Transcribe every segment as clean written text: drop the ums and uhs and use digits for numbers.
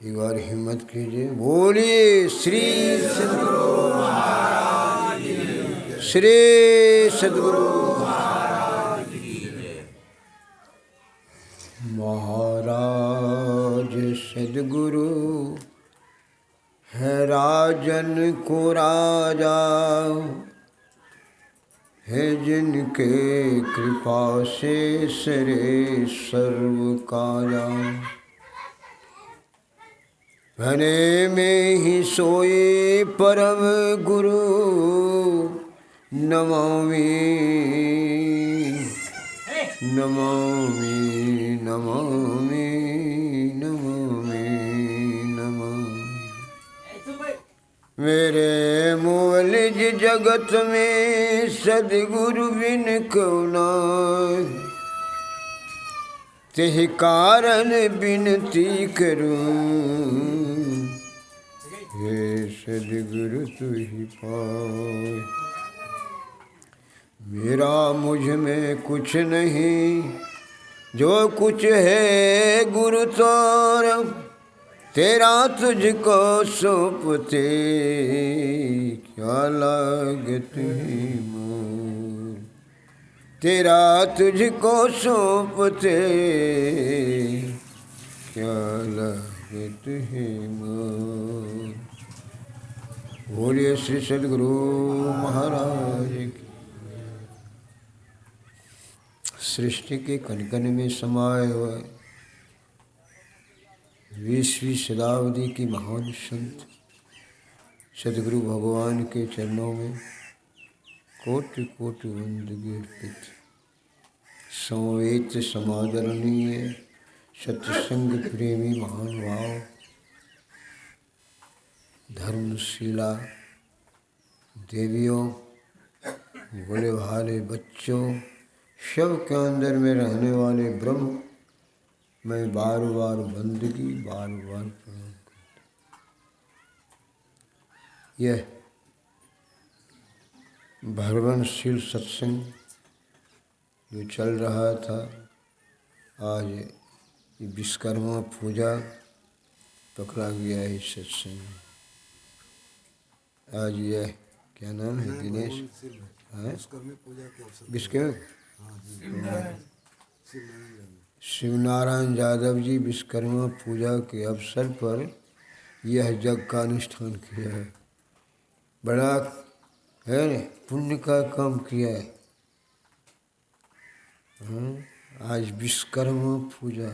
एक बार हिम्मत कीजिए, बोलिए श्री सद्गुरु महाराज की जय। श्री सद्गुरु महाराज की जय। महाराज सद्गुरु है राजन को राजा, है जिनके कृपा से सरे सर्व काया। घने में ही सोए परम गुरु नमामि नमामि नमामि नमामि नमामि। मेरे मूल जगत में सद्गुरु बिन कौना, तेहि कारण बिनती करूं, हे सद्गुरु तू ही पाए। मेरा मुझ में कुछ नहीं, जो कुछ है गुरु तोर, तेरा तुझको सौंपते क्या लागत है मोर। तेरा तुझको सौंपते क्या लागत है मोर। बोलिए श्री सद्गुरु महाराज की। सृष्टि के कण कण में समाये हुए 20वीं शताब्दी की महान संत सद्गुरु भगवान के चरणों में कोटि कोटि वंदगी अर्पित। समवेत समादरणीय सत्संग प्रेमी महानुभाव, धर्मशिला देवियों, भोले भाले बच्चों, शव के अंदर में रहने वाले ब्रह्म, मैं बार बार बंदगी बार बार प्रणाम करता। यह भरवनशील सत्संग जो चल रहा था, आज ये विश्वकर्मा पूजा पकड़ा गया है इस सत्संग में। आज यह क्या नाम है दिनेश? विश्वकर्मा शिवनारायण यादव जी विश्वकर्मा पूजा के अवसर पर यह यज्ञ का अनुष्ठान किया है। बड़ा है न, पुण्य का काम किया है। आज विश्वकर्मा पूजा,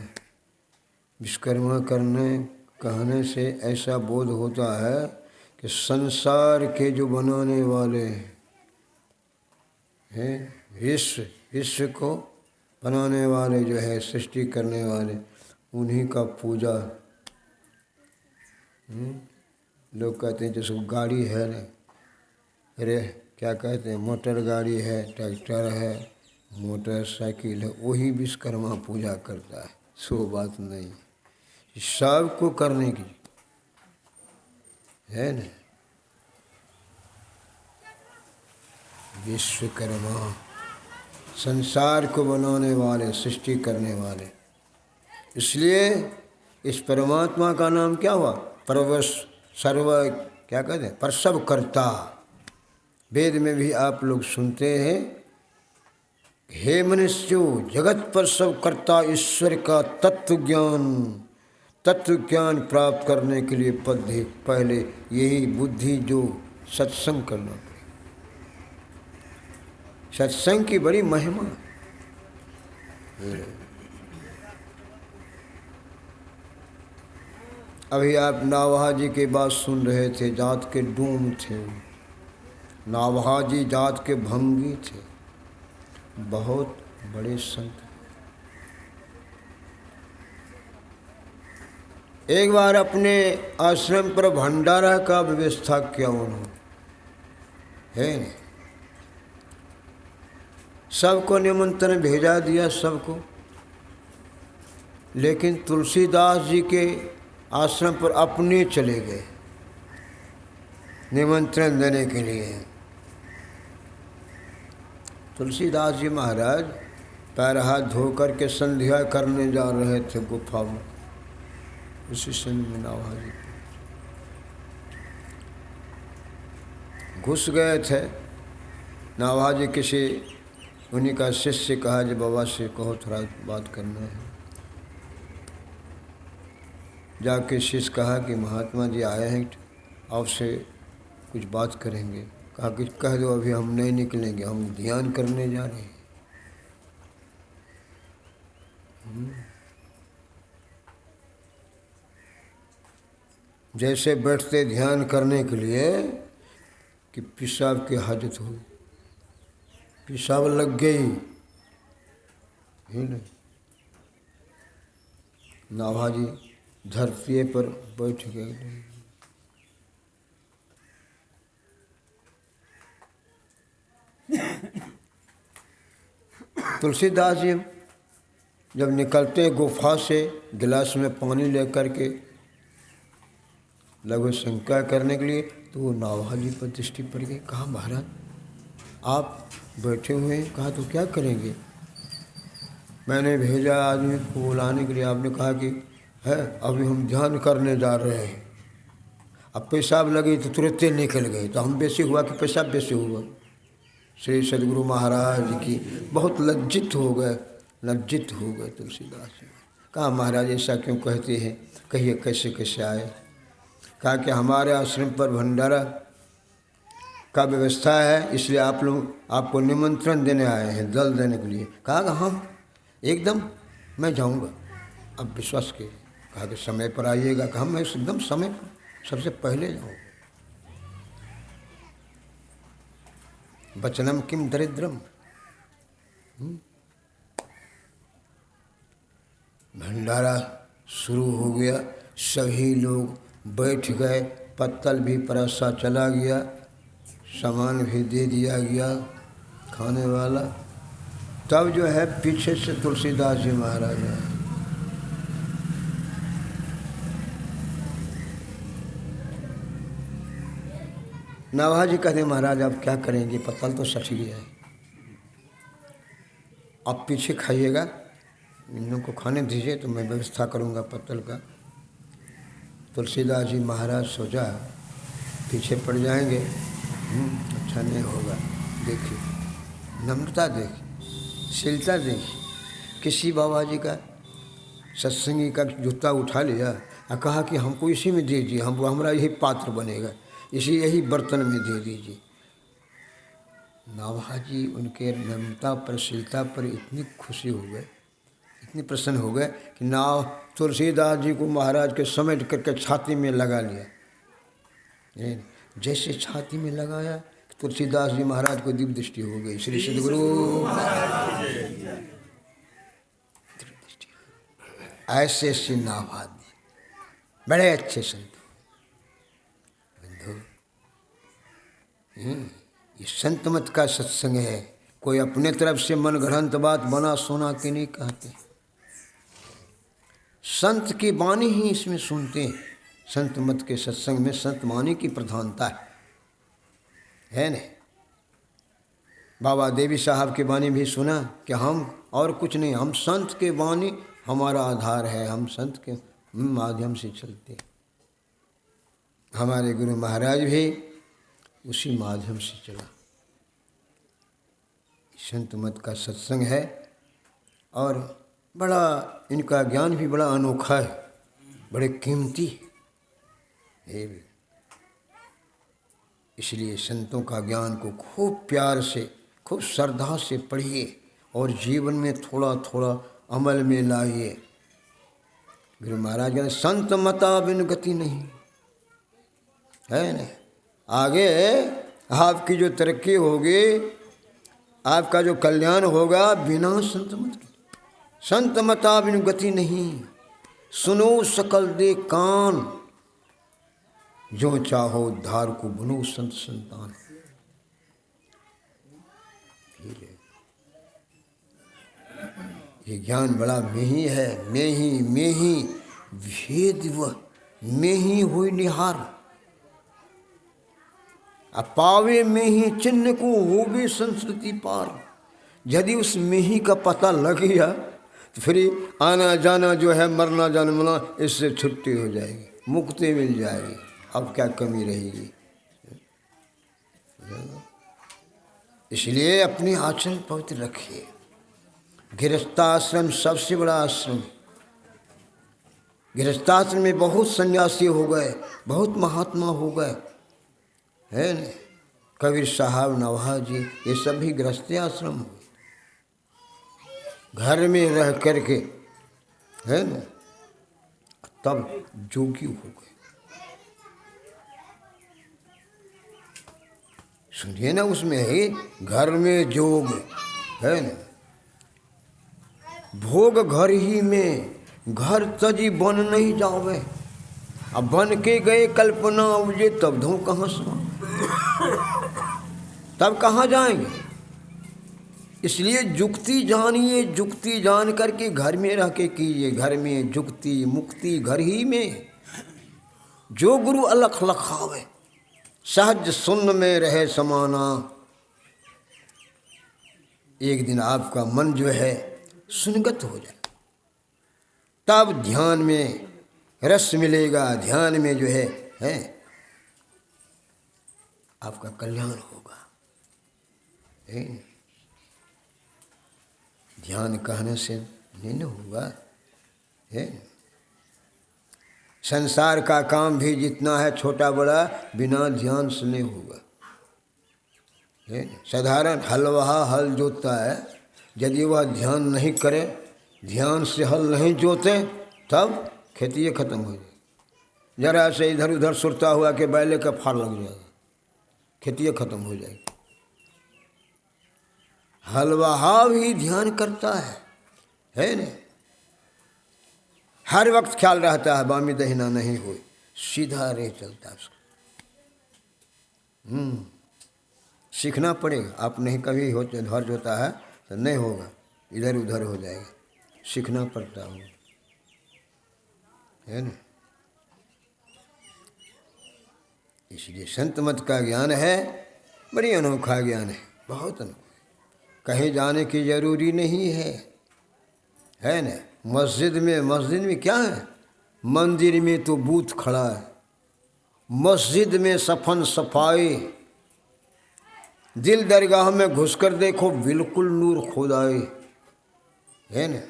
विश्वकर्मा कहने से ऐसा बोध होता है कि संसार के जो बनाने वाले हैं, विश्व को बनाने वाले जो है, सृष्टि करने वाले, उन्हीं का पूजा। लोग कहते हैं जैसे गाड़ी है ना, अरे क्या कहते हैं, मोटर गाड़ी है, ट्रैक्टर है, मोटरसाइकिल है, वही विश्वकर्मा पूजा करता है। सो बात नहीं, सब को करने की है ना। विश्वकर्मा संसार को बनाने वाले, सृष्टि करने वाले। इसलिए इस परमात्मा का नाम क्या हुआ? सर्व क्या कहते हैं, प्रसव कर्ता। वेद में भी आप लोग सुनते हैं, हे मनुष्यो जगत प्रसव कर्ता ईश्वर का तत्व ज्ञान प्राप्त करने के लिए पहले यही बुद्धि जो सत्संग करना पड़ेगा। सत्संग की बड़ी महिमा। अभी आप नावहा जी के बात सुन रहे थे, जात के डूम थे। नावहा जी जात के भंगी थे, बहुत बड़े संत। एक बार अपने आश्रम पर भंडारा का व्यवस्था किया उन्होंने, है सबको निमंत्रण भेजा दिया सबको, लेकिन तुलसीदास जी के आश्रम पर अपने चले गए निमंत्रण देने के लिए। तुलसीदास जी महाराज पैर हाथ धोकर के संध्या करने जा रहे थे गुफा में। उसी समय में नाभाजी घुस गए थे। नाभाजी किसी उन्हीं का शिष्य कहा जी बाबा से कहो थोड़ा बात करना है। जाके शिष्य कहा कि महात्मा जी आए हैं, आपसे कुछ बात करेंगे। कहा कि कह दो अभी हम नहीं निकलेंगे, हम ध्यान करने जा रहे हैं। जैसे बैठते ध्यान करने के लिए कि पेशाब की हाजत हुई, पेशाब लग गई ही नहीं। नाभाजी धरती पर बैठ गए। तुलसीदास जी जब निकलते गुफा से गिलास में पानी लेकर के लघु शंका करने के लिए, तो वो नाभाजी पर दृष्टि पड़ गई। कहा महाराज आप बैठे हुए हैं। कहा तो क्या करेंगे, मैंने भेजा आदमी को बुलाने के लिए, आपने कहा कि है अभी हम ध्यान करने जा रहे हैं। अब पेशाब लगी तो तुरंत निकल गए, तो हम बेसी हुआ कि पेशाब बेसी हुआ। श्री सद्गुरु महाराज की बहुत लज्जित हो गए, लज्जित हो गए तुलसीदास जी। कहा महाराज ऐसा क्यों कहते हैं, कहिए कैसे कैसे आए। कहा कि हमारे आश्रम पर भंडारा का व्यवस्था है, इसलिए आप लोग आपको निमंत्रण देने आए हैं, दल देने के लिए। कहा कि हाँ एकदम मैं जाऊंगा, अब विश्वास के। कहा कि समय पर आइएगा। कहा मैं एकदम समय पर सबसे पहले जाऊँगा। वचनम किम दरिद्रम। भंडारा शुरू हो गया, सभी लोग बैठ गए, पत्तल भी परसा चला गया, सामान भी दे दिया गया खाने वाला। तब जो है पीछे से तुलसीदास जी महाराज आए। नाभाजी कहते महाराज आप क्या करेंगे, पत्तल तो सच गया है, आप पीछे खाइएगा, इन लोगों को खाने दीजिए तो मैं व्यवस्था करूँगा पत्तल का। तुलसीदास जी महाराज सोचा पीछे पड़ जाएंगे, अच्छा नहीं होगा। देखिए नम्रता देखिए, शीलता देखिए। किसी बाबा जी का सत्संगी का जूता उठा लिया और कहा कि हमको इसी में दे दीजिए, हम हमारा यही पात्र बनेगा, इसी यही बर्तन में दे दीजिए। नाभाजी उनके नम्रता पर, शीलता पर इतनी खुशी हो गए, इतनी प्रसन्न हो गए कि नाव तुलसीदास जी को महाराज के समेट करके छाती में लगा लिया। जैसे छाती में लगाया तुलसीदास जी महाराज को दिव्य दृष्टि हो गई। श्री सद्गुरु ऐसे ऐसे नाभाजी बड़े अच्छे संत बंधु। ये संत मत का सत्संग है, कोई अपने तरफ से मन घड़ंत बात बना सोना के नहीं कहते। संत की वाणी ही इसमें सुनते हैं। संत मत के सत्संग में संत वाणी की प्रधानता है नहीं। बाबा देवी साहब की वाणी भी सुना कि हम और कुछ नहीं, हम संत के वाणी हमारा आधार है, हम संत के माध्यम से चलते। हमारे गुरु महाराज भी उसी माध्यम से चला। संत मत का सत्संग है और बड़ा इनका ज्ञान भी बड़ा अनोखा है, बड़े कीमती है। इसलिए संतों का ज्ञान को खूब प्यार से, खूब श्रद्धा से पढ़िए और जीवन में थोड़ा थोड़ा अमल में लाइए। गुरु महाराज कहते संत मता बिन गति नहीं है नहीं। आगे आपकी जो तरक्की होगी, आपका जो कल्याण होगा बिना संत मत के। संत मता बिन गति नहीं, सुनो सकल दे कान, जो चाहो उद्धार को बनो संत संतान। ये ज्ञान बड़ा में ही है, में ही भेद वह में ही हुई निहार। अपावे में ही चिन्ह को हो भी संस्कृति पार। यदि उस में ही का पता लग गया तो फिर आना जाना जो है, मरना जन्मना, इससे छुट्टी हो जाएगी, मुक्ति मिल जाएगी। अब क्या कमी रहेगी? इसलिए अपनी आचरण पवित्र रखिए। गृहस्थाश्रम सबसे बड़ा आश्रम। गृहस्थाश्रम में बहुत सन्यासी हो गए, बहुत महात्मा हो गए, है न? कबीर साहब, नवाज जी, ये सब भी गृहस्थी आश्रम हो, घर में रह करके, है न, तब जोगी हो गए। सुनिए ना, उसमें ही घर में जोग, है न, भोग घर ही में, घर तजी बन नहीं जावे। अब बन के गए कल्पना उपजे, तब धो कहाँ सो, तब कहाँ जाएंगे? इसलिए जुक्ति जानिए, जुक्ति जान करके घर में रह के कीजिए। घर में जुक्ति मुक्ति घर ही में। जो गुरु अलख लखावे, सहज सुन्न में रहे समाना। एक दिन आपका मन जो है सुनगत हो जाए, तब ध्यान में रस मिलेगा। ध्यान में जो है आपका कल्याण होगा। ध्यान कहने से नहीं न होगा, है? संसार का काम भी जितना है छोटा बड़ा, बिना ध्यान से नहीं होगा। साधारण हलवा हल जोतता है, यदि वह ध्यान नहीं करे, ध्यान से हल नहीं जोते, तब खेती खत्म हो जाएगी। जरा से इधर उधर सुरता हुआ कि बैले का फाड़ लग जाएगा, खेती खत्म हो जाएगी। हलवाहा भी ध्यान करता है न? हर वक्त ख्याल रहता है बामी दहिना नहीं हो, सीधा रे चलता है उसको। सीखना पड़ेगा। आप नहीं कभी होते धैर्य होता है तो नहीं होगा, इधर उधर हो जाएगा। सीखना पड़ता है ना? इसलिए संत मत का ज्ञान है, बड़ी अनोखा ज्ञान है, बहुत अनोखा। कहीं जाने की जरूरी नहीं है ना? मस्जिद में क्या है? मंदिर में तो बूथ खड़ा है, मस्जिद में सफन सफाई। दिल दरगाह में घुसकर देखो, बिल्कुल नूर खुदाई, है ना?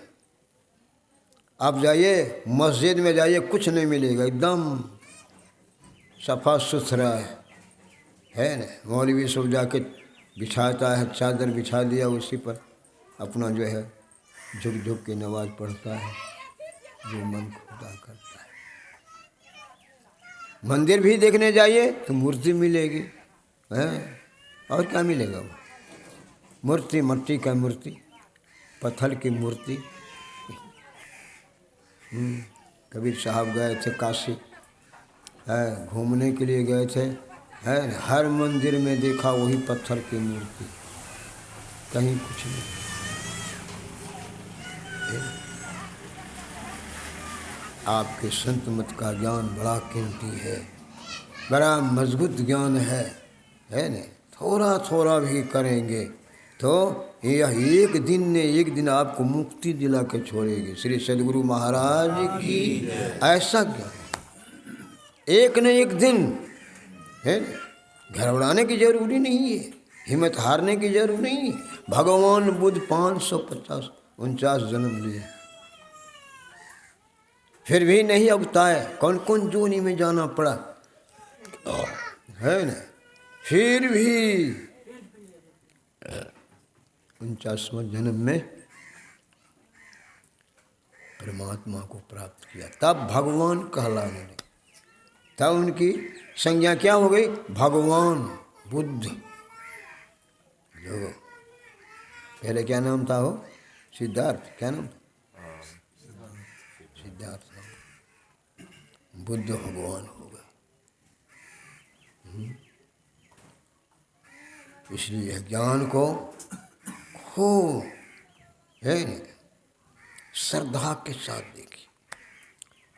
आप जाइए मस्जिद में, जाइए कुछ नहीं मिलेगा, एकदम सफा सुथरा है ना? मौलवी सब जाके बिछाता है, चादर बिछा दिया, उसी पर अपना जो है झुक झुक के नमाज पढ़ता है, जो मन खुदा करता है। मंदिर भी देखने जाइए तो मूर्ति मिलेगी, है? और क्या मिलेगा? वो मूर्ति, मट्टी का मूर्ति, पत्थर की मूर्ति। कबीर साहब गए थे काशी, है, घूमने के लिए गए थे, है, हर मंदिर में देखा वही पत्थर की मूर्ति, कहीं कुछ नहीं। आपके संत मत का ज्ञान बड़ा कीमती है, बड़ा मजबूत ज्ञान है न? थोड़ा थोड़ा भी करेंगे तो यह एक दिन आपको मुक्ति दिला के छोड़ेगी। श्री सद्गुरु महाराज की ऐसा ज्ञान, एक न एक दिन, है न? घबराने की जरूरी नहीं है, हिम्मत हारने की जरूरी नहीं है। भगवान बुद्ध 549 जन्म लिए, फिर भी नहीं अगताए। कौन कौन जोनी में जाना पड़ा, है न? फिर भी 49वां जन्म में परमात्मा को प्राप्त किया, तब भगवान कहलाने लगे। तब उनकी संज्ञा क्या हो गई? भगवान बुद्ध। जो पहले क्या नाम था? वो सिद्धार्थ, क्या नाम था? सिद्धार्थ। बुद्ध भगवान हो गए। इसलिए ज्ञान को खूब, है न, श्रद्धा के साथ देखिए।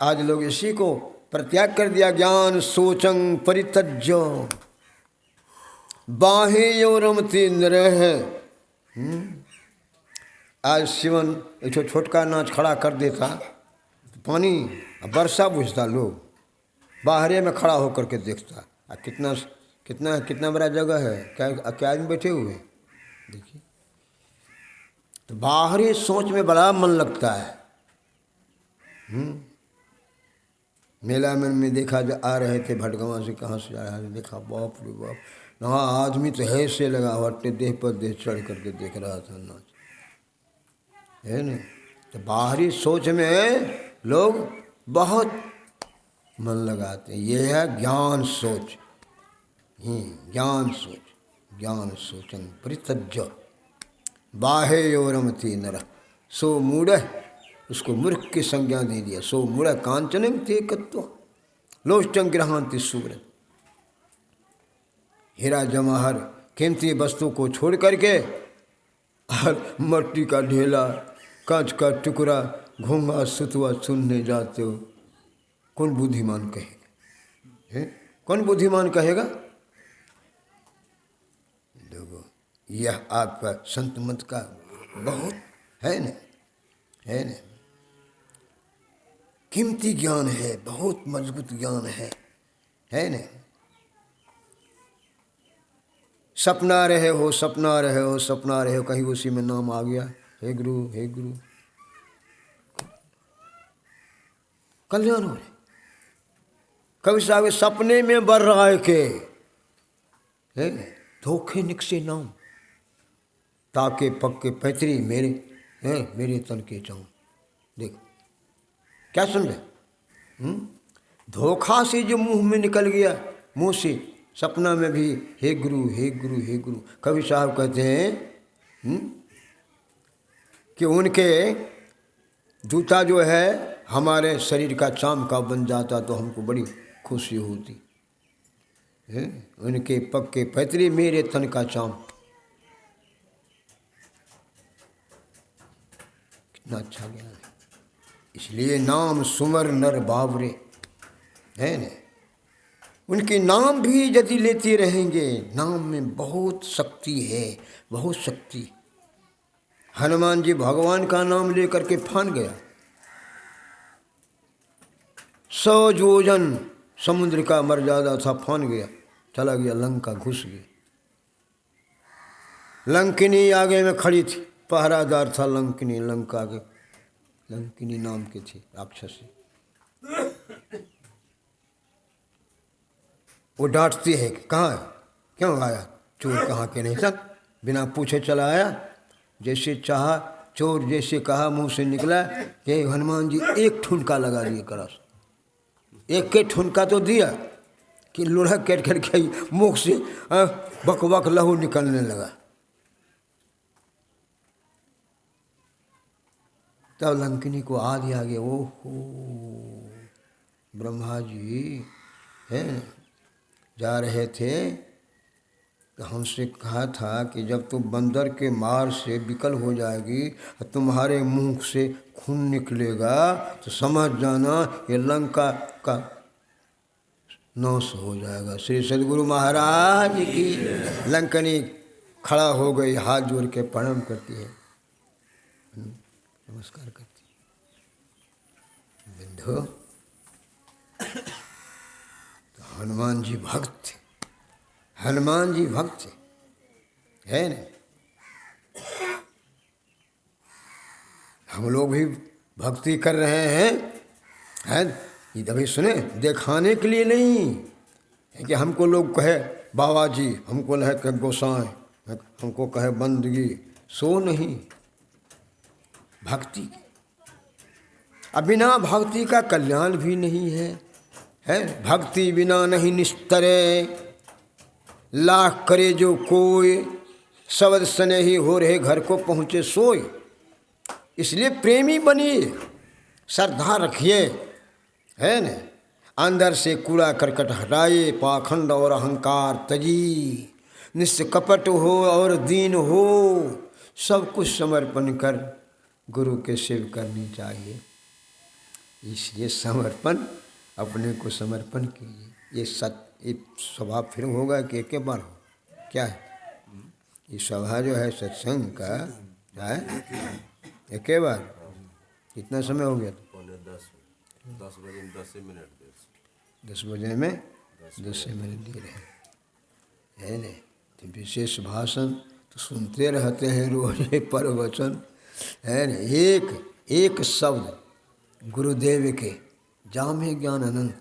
आज लोग इसी को परित्याग कर दिया। ज्ञान सोचंग परित्यज्य बाह्य रमति नरः। आज शिवन एक छोटका नाच खड़ा कर देता, पानी वर्षा बुझता, लोग बाहरे में खड़ा होकर के देखता। कितना कितना कितना बड़ा जगह है, क्या क्या आदमी बैठे हुए हैं देखिए। तो बाहरी सोच में बड़ा मन लगता है। मेला में देखा, जो आ रहे थे भटगांव से, कहाँ से आ रहा है, देखा बाप रे बाप, वहाँ आदमी तो है से लगा हुआ, देह पर देह चढ़ करके देख रहा था नाच, है ना। तो बाहरी सोच में लोग बहुत मन लगाते हैं। ये है ज्ञान सोच। ज्ञान सोच, ज्ञान सोचन परितज्य बाह्योरमति नर सो मूढ़, उसको मूर्ख की संज्ञा दे दिया। सो मूढ़ कांचन थे कत्व लोष्टं गृहांति सूरत। हीरा जवाहर कीमती वस्तु को छोड़ करके और मट्टी का ढेला, कांच का टुकड़ा, घोंघा सुतवा सुनने जाते हो, कौन बुद्धिमान कहेगा? है कौन बुद्धिमान कहेगा? देखो, यह आपका संत मत का बहुत है न, है न, कीमती ज्ञान है, बहुत मजबूत ज्ञान है न। सपना रहे हो, सपना रहे हो, सपना रहे हो, कहीं उसी में नाम आ गया, हे गुरु, हे गुरु, कल्याण हो रहे। कभी साहब सपने में बर रहा है के है धोखे निकसे नाम, ताके पक्के पैतरी मेरे है, मेरे तन के चाऊं। देखो क्या सुन रहे, धोखा से जो मुंह में निकल गया, मुंह से सपना में भी हे गुरु, हे गुरु, हे गुरु। कवि साहब कहते हैं कि उनके जूता जो है हमारे शरीर का चाम का बन जाता तो हमको बड़ी खुशी होती है। उनके पक्के पैतरे मेरे तन का चाम, कितना अच्छा ज्ञान है। इसलिए नाम सुमर नर बावरे, है न। उनके नाम भी यदि लेते रहेंगे, नाम में बहुत शक्ति है, बहुत शक्ति। हनुमान जी भगवान का नाम लेकर के फान गया, 100 योजन समुद्र का मर्यादा था, फान गया, चला गया लंका, घुस गया। लंकिनी आगे में खड़ी थी, पहरादार था लंकिनी, लंका के लंकिनी नाम की थी राक्षसी। वो डांटती है कि कहाँ, क्यों आया चोर, कहाँ के नहीं, सब बिना पूछे चला आया। जैसे चाहा चोर, जैसे कहा मुंह से निकला कि हनुमान जी एक ठुनका लगा दिए करास, एक के ठुनका तो दिया कि लोढ़ा कैट कर के मुख से बक बक लहू निकलने लगा। तब लंकिनी को आदि आगे, ओहो ब्रह्मा जी हैं जा रहे थे तो हमसे कहा था कि जब तुम बंदर के मार से विकल हो जाएगी, तुम्हारे मुंह से खून निकलेगा तो समझ जाना ये लंका का नाश हो जाएगा। श्री सद्गुरु महाराज की। लंकनी खड़ा हो गई, हाथ जोड़ के प्रणाम करती है, नमस्कार करती है। बिंदु तो हनुमान जी भक्त थे, हनुमान जी भक्त है न। हम लोग भी भक्ति कर रहे हैं ये तभी सुने, दिखाने के लिए नहीं है कि हमको लोग कहे बाबा जी, हमको कहे गोसाई, हमको कहे बंदगी, सो नहीं। भक्ति, अब बिना भक्ति का कल्याण भी नहीं है। भक्ति बिना नहीं निस्तरे, लाख करे जो कोई, शब्द सने ही हो रहे घर को पहुँचे सोए। इसलिए प्रेमी बनिए, श्रद्धा रखिए, है न। अंदर से कूड़ा करकट हटाइए, पाखंड और अहंकार तजी, निष्कपट हो और दीन हो, सब कुछ समर्पण कर गुरु के सेवा करनी चाहिए। इसलिए समर्पण, अपने को समर्पण कीजिए। ये स्वभाव फिर होगा कि एक बार हो, क्या है ये सभा जो है सत्संग का है, एक ही बार? कितना समय हो गया? 10 बजे में 10 मिनट 10 बजे में 10 मिनट दे रहे है नहीं? तो विशेष भाषण तो सुनते रहते हैं रोज, ये प्रवचन है न। एक एक शब्द गुरुदेव के जामे ज्ञान अनंत,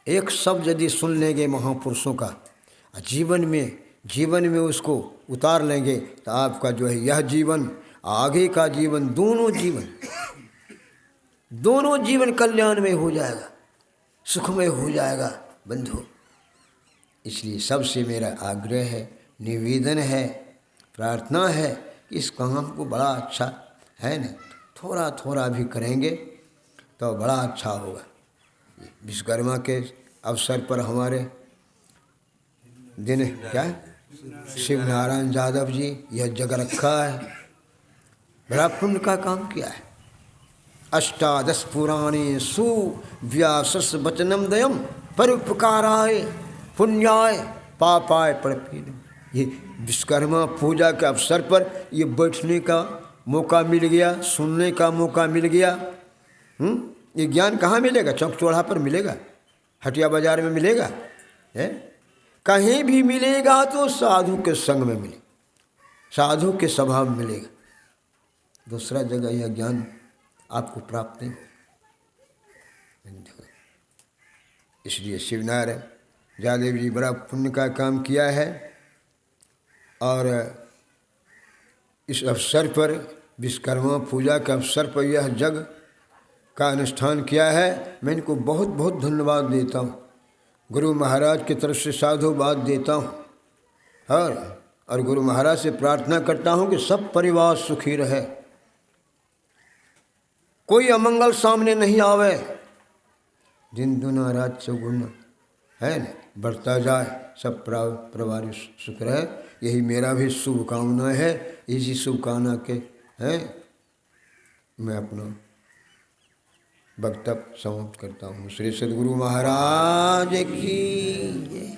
एक शब्द यदि सुन लेंगे महापुरुषों का, जीवन में उसको उतार लेंगे, तो आपका जो है यह जीवन, आगे का जीवन, दोनों जीवन कल्याणमय हो जाएगा, सुखमय हो जाएगा बंधु। इसलिए सबसे मेरा आग्रह है, निवेदन है, प्रार्थना है कि इस काम को बड़ा अच्छा है न, थोड़ा थोड़ा भी करेंगे तो बड़ा अच्छा होगा। विश्वकर्मा के अवसर पर हमारे दिन क्या शिव नारायण यादव जी यह जग रखा है, बड़ा पुण्य का काम किया है। 18 पुराणे सुव्यासस् वचनम दयम परोपकाराय पुण्याय पापाय परपीडम। ये विश्वकर्मा पूजा के अवसर पर ये बैठने का मौका मिल गया, सुनने का मौका मिल गया। ये ज्ञान कहाँ मिलेगा? चौक चौराहा पर मिलेगा, हटिया बाजार में मिलेगा, है कहीं भी मिलेगा तो साधु के संग में मिलेगा, साधु के स्वभाव में मिलेगा। दूसरा जगह यह ज्ञान आपको प्राप्त नहीं हो। इसलिए शिवनारायण यादव जी बड़ा पुण्य का काम किया है, और इस अवसर पर विश्वकर्मा पूजा के अवसर पर यह जग का अनुष्ठान किया है। मैं इनको बहुत बहुत धन्यवाद देता हूँ, गुरु महाराज की तरफ से साधुवाद देता हूँ, और गुरु महाराज से प्रार्थना करता हूँ कि सब परिवार सुखी रहे, कोई अमंगल सामने नहीं आवे, दिन दुना रात चौगुना है न बढ़ता जाए, सब परिवार सुख रहे। यही मेरा भी शुभकामना है। इसी शुभकामना के हैं मैं अपना वक्तव्य समाप्त करता हूँ। श्री सद्गुरु महाराज की जय।